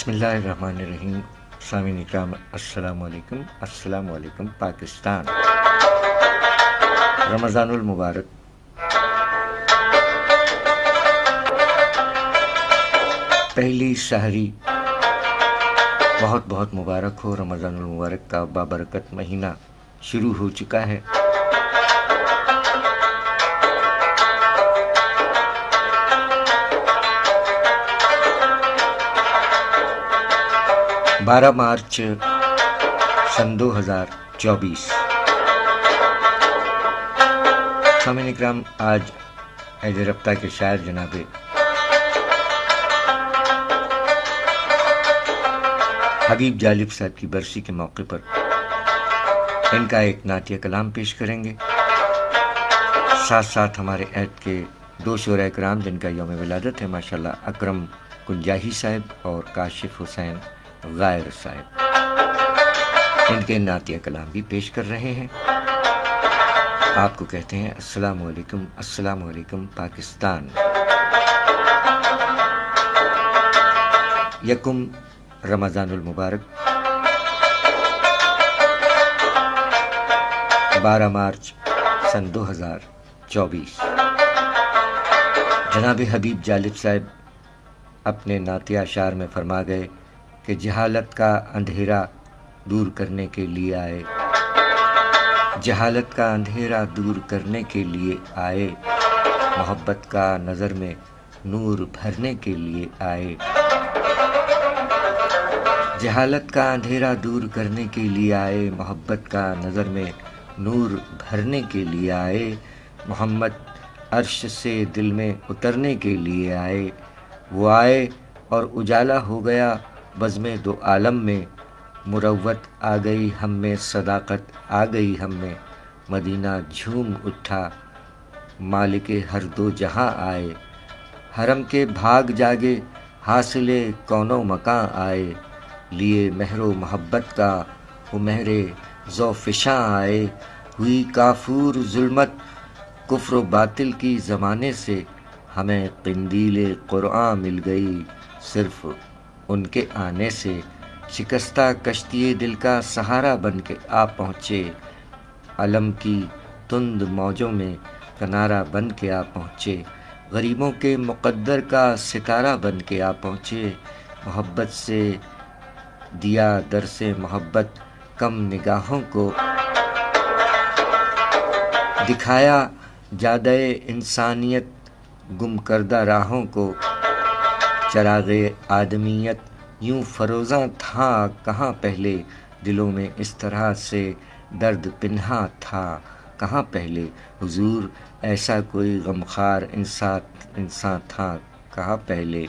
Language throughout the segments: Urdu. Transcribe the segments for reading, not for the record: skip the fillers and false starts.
بسم اللہ الرحمن الرحیم۔ سامعین اکرام السلام علیکم پاکستان۔ رمضان المبارک۔ پہلی سحری بہت بہت مبارک ہو۔ رمضان المبارک کا بابرکت مہینہ شروع ہو چکا ہے۔ بارہ مارچ سن 2024۔ سامعین اکرام، آج عید رفتہ کے شاعر جناب حبیب جالب صاحب کی برسی کے موقع پر ان کا ایک نعتیہ کلام پیش کریں گے۔ ساتھ ساتھ ہمارے عید کے دو شعراء کرام جن کا یوم ولادت ہے ماشاءاللہ، اکرم کنجاہی صاحب اور کاشف حسین غائر صاحب، ان کے نعتیہ کلام بھی پیش کر رہے ہیں۔ آپ کو کہتے ہیں السلام علیکم پاکستان۔ یکم رمضان المبارک، 12 مارچ سن 2024۔ جناب حبیب جالب صاحب اپنے نعتیہ اشعار میں فرما گئے کہ جہالت کا اندھیرا دور کرنے کے لیے آئے، جہالت کا اندھیرا دور کرنے کے لیے آئے، محبت کا نظر میں نور بھرنے کے لیے آئے، جہالت کا اندھیرا دور کرنے کے لیے آئے، محبت کا نظر میں نور بھرنے کے لیے آئے، محمد عرش سے دل میں اترنے کے لیے آئے، وہ آئے اور اجالا ہو گیا بزم دو عالم میں، مروت آ گئی ہم میں، صداقت آ گئی ہم میں، مدینہ جھوم اٹھا مالک ہر دو جہاں آئے، حرم کے بھاگ جاگے حاصل کون و مکاں آئے، لیے مہر و محبت کا وہ مہر ذو فشاں آئے، ہوئی کافور ظلمت کفر و باطل کی زمانے سے، ہمیں قندیل قرآن مل گئی صرف ان کے آنے سے، شکستہ کشتی دل کا سہارا بن کے آ پہنچے، علم کی تند موجوں میں کنارہ بن کے آ پہنچے، غریبوں کے مقدر کا ستارہ بن کے آ پہنچے، محبت سے دیا درس محبت کم نگاہوں کو، دکھایا جادہ انسانیت گم کردہ راہوں کو، چراغ آدمیت یوں فروزاں تھا کہاں پہلے، دلوں میں اس طرح سے درد پنہاں تھا کہاں پہلے، حضور ایسا کوئی غمخوار انسان تھا کہاں پہلے،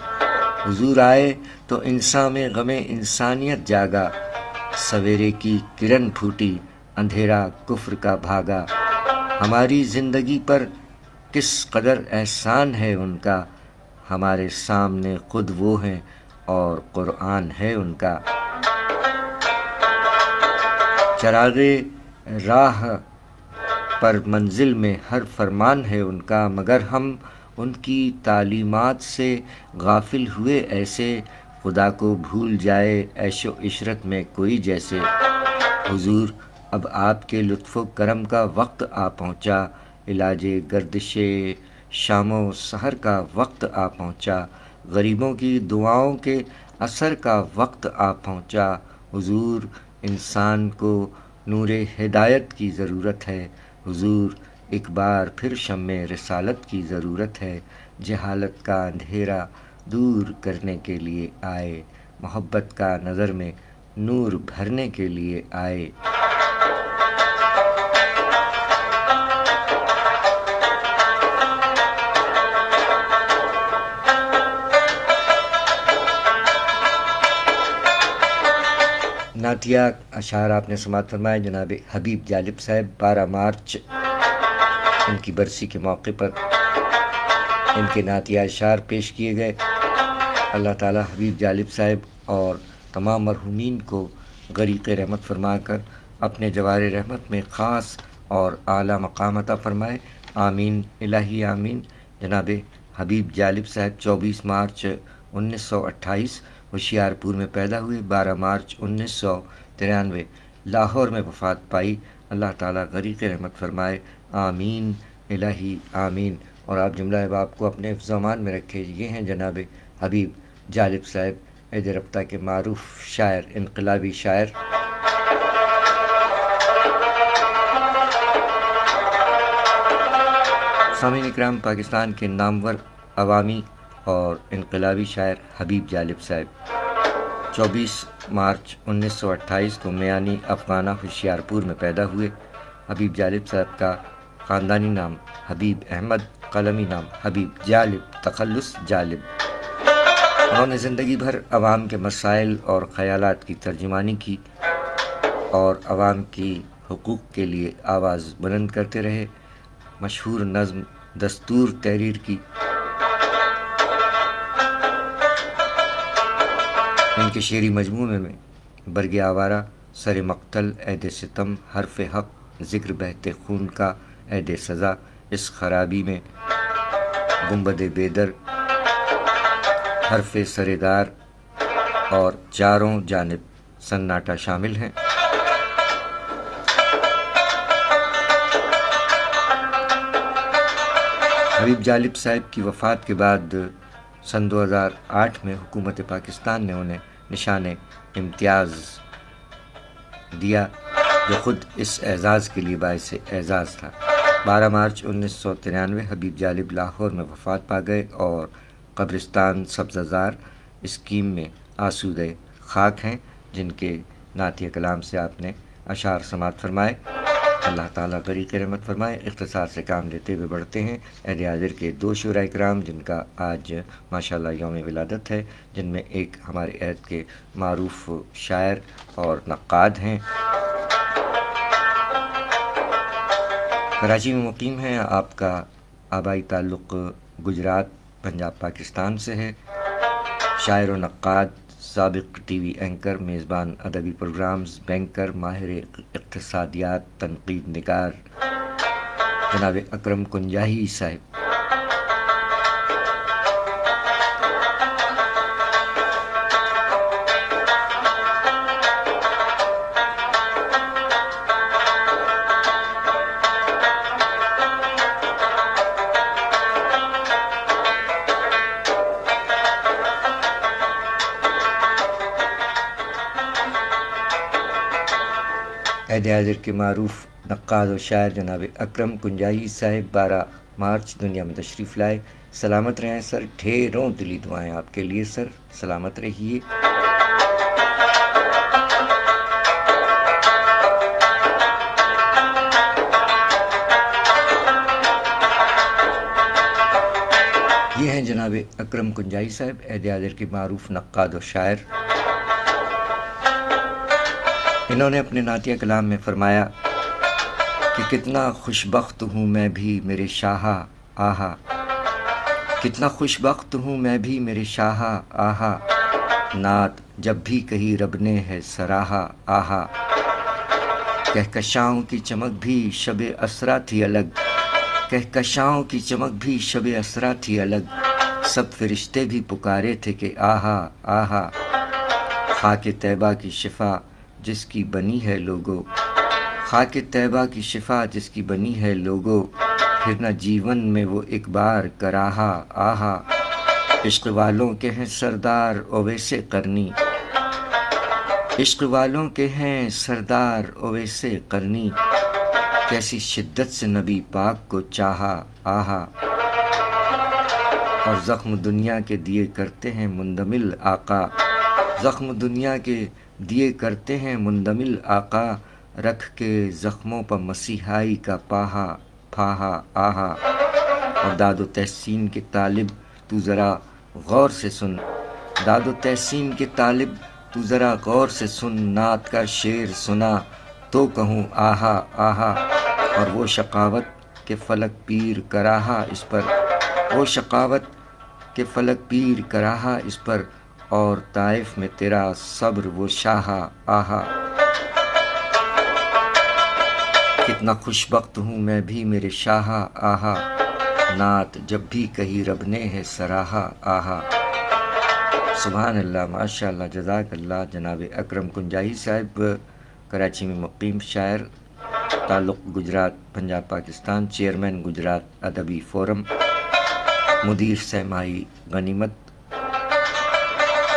حضور آئے تو انسان میں غم انسانیت جاگا، سویرے کی کرن پھوٹی اندھیرا کفر کا بھاگا، ہماری زندگی پر کس قدر احسان ہے ان کا، ہمارے سامنے خود وہ ہیں اور قرآن ہے ان کا، چراغ راہ پر منزل میں ہر فرمان ہے ان کا، مگر ہم ان کی تعلیمات سے غافل ہوئے ایسے، خدا کو بھول جائے عیش و عشرت میں کوئی جیسے، حضور اب آپ کے لطف و کرم کا وقت آ پہنچا، علاج گردش شام و سحر کا وقت آ پہنچا، غریبوں کی دعاؤں کے اثر کا وقت آ پہنچا، حضور انسان کو نور ہدایت کی ضرورت ہے، حضور ایک بار پھر شمع رسالت کی ضرورت ہے، جہالت کا اندھیرا دور کرنے کے لیے آئے، محبت کا نظر میں نور بھرنے کے لیے آئے۔ نعتیہ اشعار آپ نے سماعت فرمائے جناب حبیب جالب صاحب، 12 مارچ ان کی برسی کے موقع پر ان کے نعتیہ اشعار پیش کیے گئے۔ اللہ تعالی حبیب جالب صاحب اور تمام مرحومین کو غریق رحمت فرما کر اپنے جوار رحمت میں خاص اور اعلیٰ مقام عطا فرمائے، آمین الہی آمین۔ جناب حبیب جالب صاحب 24 مارچ 1928، ہوشیارپور میں پیدا ہوئے، 12 مارچ 1993 لاہور میں وفات پائی۔ اللہ تعالیٰ غریق رحمت فرمائے، آمین الہی آمین۔ اور آپ جملہ احباب کو اپنے حفظ و امان میں رکھے۔ یہ ہیں جناب حبیب جالب صاحب عید رفتہ کے معروف شاعر، انقلابی شاعر۔ سامعین اکرام، پاکستان کے نامور عوامی اور انقلابی شاعر حبیب جالب صاحب 24 مارچ 1928 کو میانی افغانہ ہوشیارپور میں پیدا ہوئے۔ حبیب جالب صاحب کا خاندانی نام حبیب احمد، قلمی نام حبیب جالب، تخلص جالب۔ انہوں نے زندگی بھر عوام کے مسائل اور خیالات کی ترجمانی کی اور عوام کی حقوق کے لیے آواز بلند کرتے رہے۔ مشہور نظم دستور تحریر کی۔ ان کے شعری مجموعے میں برگ آوارہ، سر مقتل، عید ستم، حرف حق، ذکر بہتے خون کا، عید سزا، اس خرابی میں، گنبد بیدر، حرف سردار اور چاروں جانب سناٹا شامل ہیں۔ حبیب جالب صاحب کی وفات کے بعد سن 2008 میں حکومت پاکستان نے انہیں نشان امتیاز دیا، جو خود اس اعزاز کے لیے باعث اعزاز تھا۔ 12 مارچ 1993 حبیب جالب لاہور میں وفات پا گئے اور قبرستان سبززار اسکیم میں آسودہ خاک ہیں، جن کے نعتیہ کلام سے آپ نے اشعار سماعت فرمائے۔ اللہ تعالیٰ غریق رحمت فرمائے۔ اختصار سے کام لیتے ہوئے بڑھتے ہیں عید حاضر کے 2 شعراء کرام جن کا آج ماشاءاللہ یوم ولادت ہے، جن میں ایک ہمارے عید کے معروف شاعر اور نقاد ہیں، کراچی میں مقیم ہیں۔ آپ کا آبائی تعلق گجرات، پنجاب، پاکستان سے ہے۔ شاعر و نقاد، سابق ٹی وی اینکر، میزبان ادبی پروگرامز، بینکر، ماہر اقتصادیات، تنقید نگار، جناب اکرم کنجاہی صاحب۔ عید حاضر کے معروف نقاد و شاعر جناب اکرم کنجاہی صاحب 12 مارچ دنیا میں تشریف لائے۔ سلامت رہیں سر، ڈھیروں دلی دعائیں آپ کے لیے سر، سلامت رہیے۔ یہ ہیں جناب اکرم کنجاہی صاحب عید حاضر کے معروف نقاد و شاعر۔ انہوں نے اپنے نعتیہ کلام میں فرمایا کہ کتنا خوش بخت ہوں میں بھی میرے شاہا آہا، کتنا خوش بخت ہوں میں بھی میرے شاہا آہا، نعت جب بھی کہی رب نے ہے سراہا آہا، کہکشاؤں کی چمک بھی شب اسرا تھی الگ، کہکشاؤں کی چمک بھی شب اسرا تھی الگ، سب فرشتے بھی پکارے تھے کہ آہا آہا، خاک طیبہ کی شفا جس کی بنی ہے لوگو، خاک طیبہ کی شفا جس کی بنی ہے لوگو، پھر نہ جیون میں وہ ایک بار کراہا آہا، عشق والوں کے ہیں سردار اویس قرنی، عشق والوں کے ہیں سردار اویس قرنی، کیسی شدت سے نبی پاک کو چاہا آہا، اور زخم دنیا کے دیے کرتے ہیں مندمل آقا، زخم دنیا کے دیے کرتے ہیں مندمل آقا، رکھ کے زخموں پر مسیحائی کا پاہا پھاہا آہا، اور داد و تحسین کے طالب تو ذرا غور سے سن، داد و تحسین کے طالب تو ذرا غور سے سن، نعت کا شعر سنا تو کہوں آہا آہا، اور وہ شقاوت کے فلک پیر کراہا اس پر، وہ شقاوت کے فلک پیر کراہا اس پر، اور طائف میں تیرا صبر وہ شاہا آہا، کتنا خوش بخت ہوں میں بھی میرے شاہا آہا، نعت جب بھی کہی رب نے ہے سراہا آہا۔ سبحان اللہ، ماشاء اللہ، جزاک اللہ۔ جناب اکرم کنجائی صاحب کراچی میں مقیم شاعر، تعلق گجرات پنجاب پاکستان، چیئرمین گجرات ادبی فورم، مدیر سہمائی غنیمت،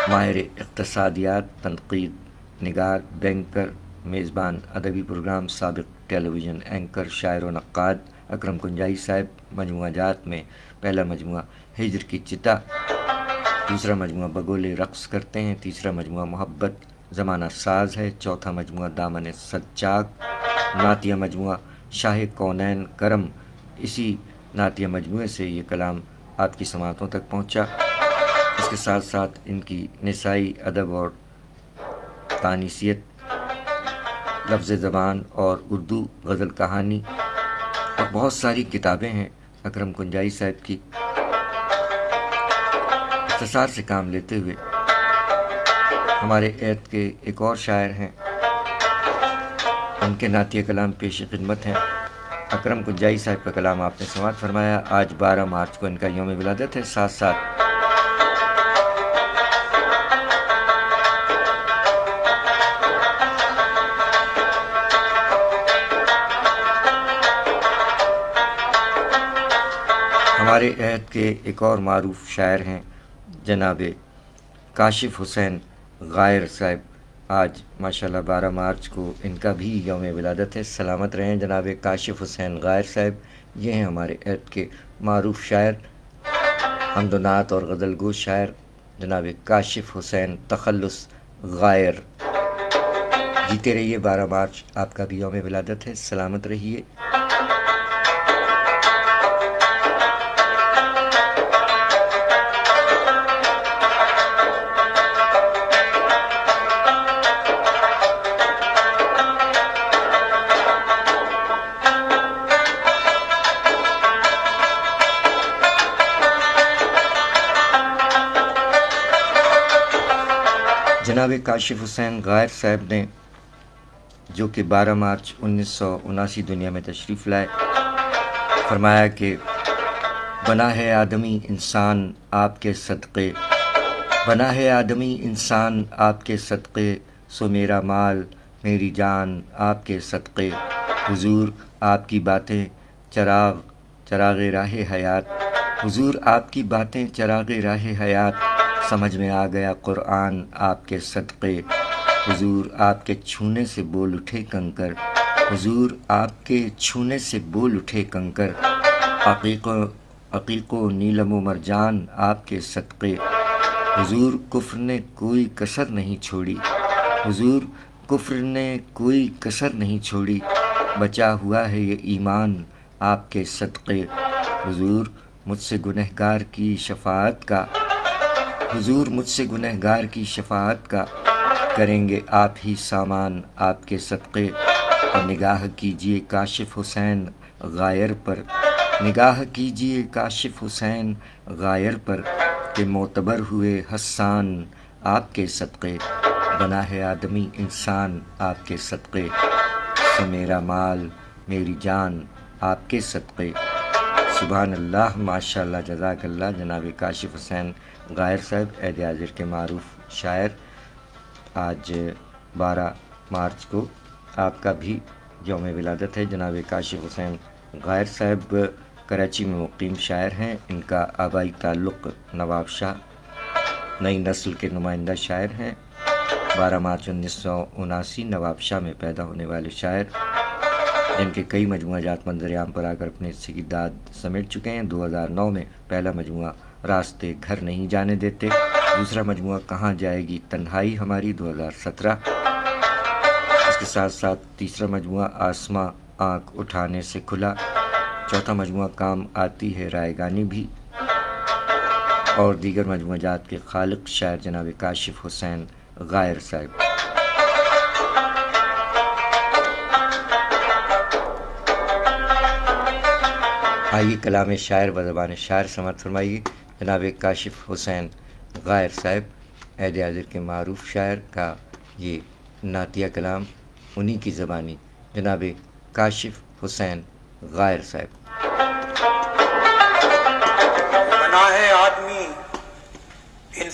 ماہر اقتصادیات، تنقید نگار، بینکر، میزبان ادبی پروگرام، سابق ٹیلی ویژن اینکر، شاعر و نقاد اکرم کنجائی صاحب مجموعہ جات میں پہلا مجموعہ ہجر کی چتا، دوسرا مجموعہ بگولے رقص کرتے ہیں، تیسرا مجموعہ محبت زمانہ ساز ہے، چوتھا مجموعہ دامن سچاک، نعتیہ مجموعہ شاہ کونین کرم۔ اسی نعتیہ مجموعے سے یہ کلام آپ کی سماعتوں تک پہنچا۔ اس کے ساتھ ساتھ ان کی نسائی ادب اور تانیثیت، لفظ زبان اور اردو غزل کہانی اور بہت ساری کتابیں ہیں اکرم کنجائی صاحب کی۔ اختصار سے کام لیتے ہوئے ہمارے عہد کے ایک اور شاعر ہیں، ان کے نعتیہ کلام پیش خدمت ہیں۔ اکرم کنجائی صاحب کا کلام آپ نے سماعت فرمایا۔ آج 12 مارچ کو ان کا یوم ولادت ہے۔ ساتھ ساتھ ہمارے عہد کے ایک اور معروف شاعر ہیں جناب کاشف حسین غائر صاحب۔ آج ماشاءاللہ 12 مارچ کو ان کا بھی یوم ولادت ہے۔ سلامت رہیں جناب کاشف حسین غائر صاحب۔ یہ ہیں ہمارے عہد کے معروف شاعر، حمد و نعت اور غزل گو شاعر جناب کاشف حسین تخلص غائر۔ جیتے رہیے، 12 مارچ آپ کا بھی یوم ولادت ہے، سلامت رہیے۔ جناب کاشف حسین غائر صاحب نے، جو کہ 12 مارچ 1979 دنیا میں تشریف لائے، فرمایا کہ بنا ہے آدمی انسان آپ کے صدقے، بنا ہے آدمی انسان آپ کے صدقے، سو میرا مال میری جان آپ کے صدقے، حضور آپ کی باتیں چراغ راہ حیات، حضور آپ کی باتیں چراغ راہ حیات، سمجھ میں آ گیا قرآن آپ کے صدقے، حضور آپ کے چھونے سے بول اٹھے کنکر، حضور آپ کے چھونے سے بول اٹھے کنکر، عقیق و نیلم و مرجان آپ کے صدقے، حضور کفر نے کوئی کسر نہیں چھوڑی، حضور کفر نے کوئی کسر نہیں چھوڑی، بچا ہوا ہے یہ ایمان آپ کے صدقے، حضور مجھ سے گنہگار کی شفاعت کا، حضور مجھ سے گنہگار کی شفاعت کا، کریں گے آپ ہی سامان آپ کے صدقے، اور نگاہ کیجئے کاشف حسین غائر پر، نگاہ کیجئے کاشف حسین غائر پر، کہ معتبر ہوئے حسان آپ کے صدقے، بنا ہے آدمی انسان آپ کے صدقے، سو میرا مال میری جان آپ کے صدقے۔ سبحان اللہ، ماشاءاللہ، جزاک اللہ جناب کاشف حسین غائر صاحب، عہد حاضر کے معروف شاعر۔ آج 12 مارچ کو آپ کا بھی یوم ولادت ہے۔ جناب کاشف حسین غائر صاحب کراچی میں مقیم شاعر ہیں۔ ان کا آبائی تعلق نواب شاہ، نئی نسل کے نمائندہ شاعر ہیں۔ 12 مارچ 1979 نواب شاہ میں پیدا ہونے والے شاعر، جن کے کئی مجموعہ جات منظر عام پر آ کر اپنے حصے کی داد سمیٹ چکے ہیں۔ 2009 میں پہلا مجموعہ راستے گھر نہیں جانے دیتے، دوسرا مجموعہ کہاں جائے گی تنہائی ہماری 2017، اس کے ساتھ ساتھ تیسرا مجموعہ آسماں آنکھ اٹھانے سے کھلا، چوتھا مجموعہ کام آتی ہے رائے گانی بھی، اور دیگر مجموعہ جات کے خالق شاعر جناب کاشف حسین غائر صاحب۔ آئیے کلام شاعر و زبان شاعر سماعت فرمائیے جناب کاشف حسین غائر صاحب، عہد حاضر کے معروف شاعر کا یہ نعتیہ کلام، انہی کی زبانی جناب کاشف حسین غائر صاحب۔ بنا ہے آدمی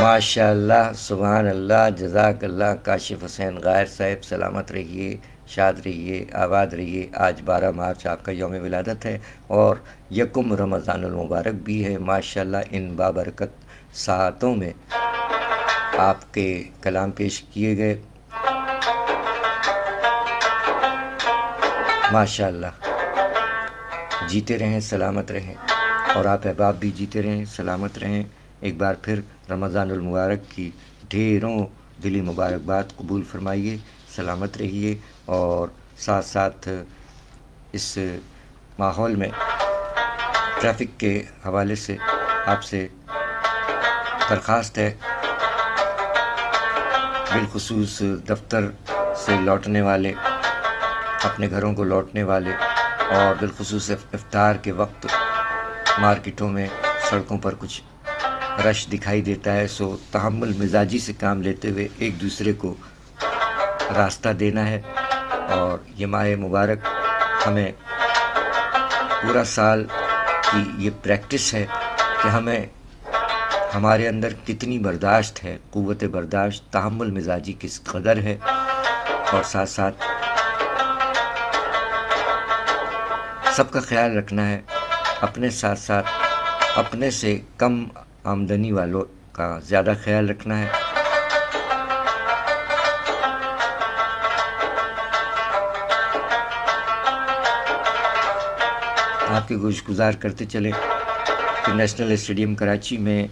ماشاءاللہ، سبحان اللہ، جزاک اللہ کاشف حسین غائر صاحب، سلامت رہیے، شاد رہیے، آباد رہیے۔ آج 12 مارچ آپ کا یوم ولادت ہے اور یکم رمضان المبارک بھی ہے۔ ماشاءاللہ ان بابرکت ساعتوں میں آپ کے کلام پیش کیے گئے، ماشاءاللہ جیتے رہیں، سلامت رہیں، اور آپ احباب بھی جیتے رہیں، سلامت رہیں۔ ایک بار پھر رمضان المبارک کی ڈھیروں دلی مبارکباد قبول فرمائیے، سلامت رہیے، اور ساتھ ساتھ اس ماحول میں ٹریفک کے حوالے سے آپ سے درخواست ہے، بالخصوص دفتر سے لوٹنے والے، اپنے گھروں کو لوٹنے والے، اور بالخصوص افطار کے وقت مارکیٹوں میں، سڑکوں پر کچھ رش دکھائی دیتا ہے، سو تحمل مزاجی سے کام لیتے ہوئے ایک دوسرے کو راستہ دینا ہے۔ اور یہ ماہ مبارک ہمیں پورا سال کی یہ پریکٹس ہے کہ ہمیں ہمارے اندر کتنی برداشت ہے، قوت برداشت، تحمل مزاجی کس قدر ہے، اور ساتھ ساتھ سب کا خیال رکھنا ہے، اپنے ساتھ ساتھ اپنے سے کم آمدنی والوں کا زیادہ خیال رکھنا ہے۔ آپ کے گوش گزار کرتے چلیں کہ نیشنل اسٹیڈیم کراچی میں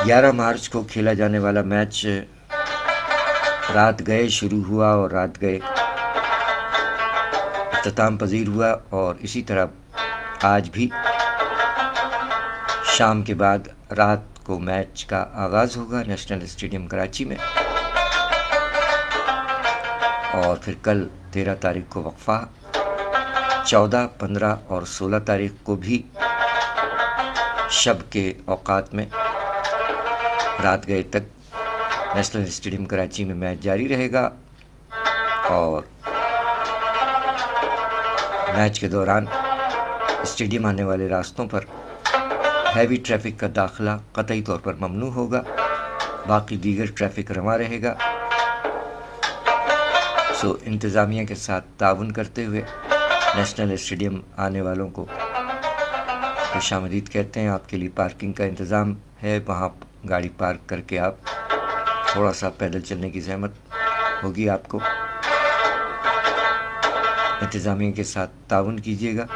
11 مارچ کو کھیلا جانے والا میچ رات گئے شروع ہوا اور رات گئے اختتام پذیر ہوا، اور اسی طرح آج بھی شام کے بعد رات کو میچ کا آغاز ہوگا نیشنل اسٹیڈیم کراچی میں، اور پھر کل 13 تاریخ کو وقفہ، 14، 15 اور 16 تاریخ کو بھی شب کے اوقات میں رات گئے تک نیشنل اسٹیڈیم کراچی میں میچ جاری رہے گا، اور میچ کے دوران اسٹیڈیم آنے والے راستوں پر ہیوی ٹریفک کا داخلہ قطعی طور پر ممنوع ہوگا، باقی دیگر ٹریفک رواں رہے گا۔ سو انتظامیہ کے ساتھ تعاون کرتے ہوئے نیشنل اسٹیڈیم آنے والوں کو خوش آمدید کہتے ہیں۔ آپ کے لیے پارکنگ کا انتظام ہے، وہاں گاڑی پارک کر کے آپ تھوڑا سا پیدل چلنے کی زحمت ہوگی آپ کو، انتظامیہ کے ساتھ تعاون کیجیے گا۔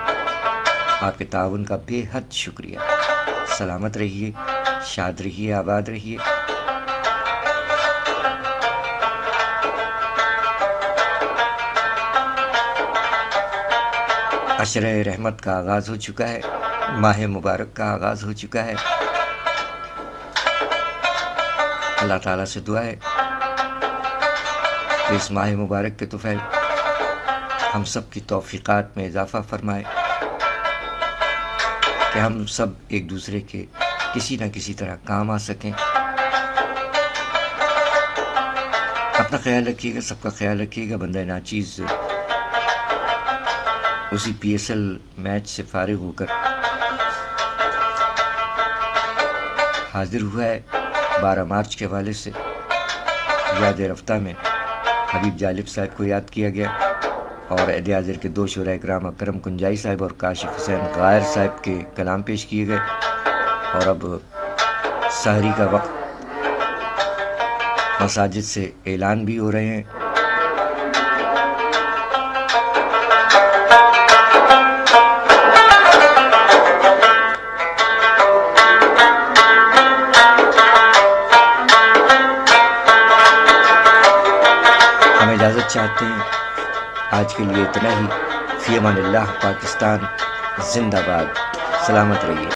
آپ کے تعاون کا بے حد شکریہ۔ سلامت رہیے، شاد رہیے، آباد رہیے۔ عشرہ رحمت کا آغاز ہو چکا ہے، ماہ مبارک کا آغاز ہو چکا ہے۔ اللہ تعالیٰ سے دعا ہے کہ اس ماہ مبارک کے طفیل ہم سب کی توفیقات میں اضافہ فرمائے، کہ ہم سب ایک دوسرے کے کسی نہ کسی طرح کام آ سکیں۔ اپنا خیال رکھیے گا، سب کا خیال رکھیے گا۔ بندہ ناچیز اسی PSL میچ سے فارغ ہو کر حاضر ہوا ہے۔ 12 مارچ کے حوالے سے یاد رفتہ میں حبیب جالب صاحب کو یاد کیا گیا، اور عہد حاضر کے 2 شعراء کرام اکرم کنجائی صاحب اور کاشف حسین غائر صاحب کے کلام پیش کیے گئے، اور اب سحری کا وقت مساجد سے اعلان بھی ہو رہے ہیں۔ ہم اجازت چاہتے ہیں، آج کے لیے اتنا ہی۔ فی امان اللہ، پاکستان زندہ باد، سلامت رہیے۔